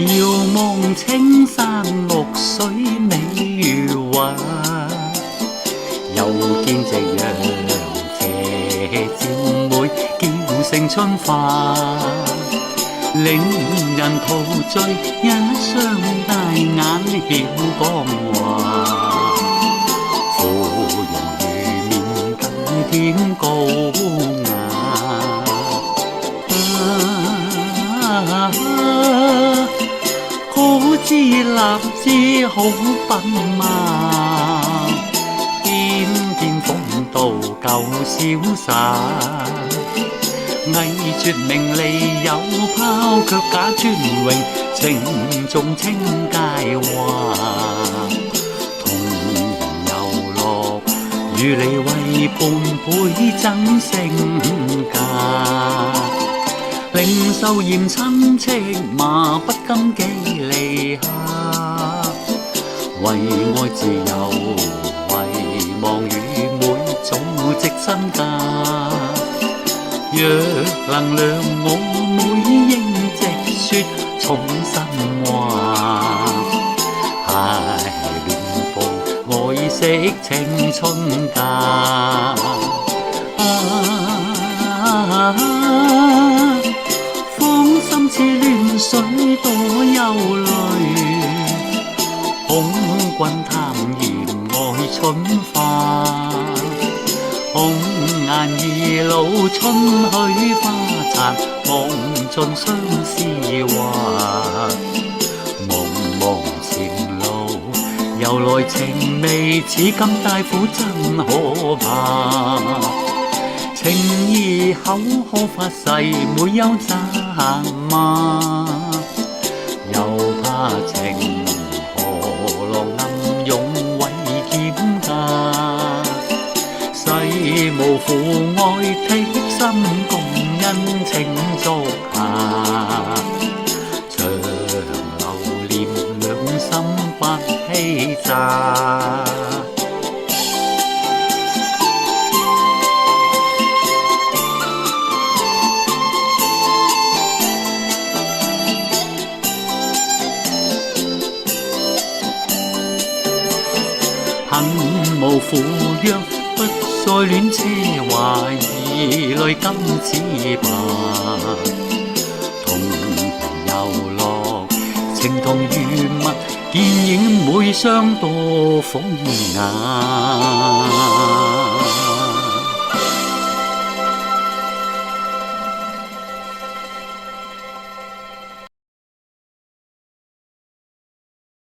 遙望青山綠水美如畫，又見夕陽斜照妹，叫聲春花，令人陶醉一雙大眼曉光華，芙蓉如面更添高雅。可知立志好品嘛，翩翩風度舊瀟灑，偽絕名利有拋卻假尊榮，情重清佳話，童年遊樂與你為伴倍增聲價，領受嚴親戚罵不甘記離下，為愛自由為望與妹祖積身家，若能量我妹應直說重新話，唉亂報愛惜青春價。仿心似亂水多憂慮，空君貪嫌愛春花，紅顏易老春去花殘，望盡相思畫，茫茫前路由來情未似今大苦真可怕，情義口可發誓沒有詐嘛，又怕情何浪暗湧為劍架，誓無負愛剔心共恩情足下，長留念兩心不欺詐。恨無負約，不再戀奢華，兒淚今只怕。童年遊樂，情同如蜜，見影每雙多風雅。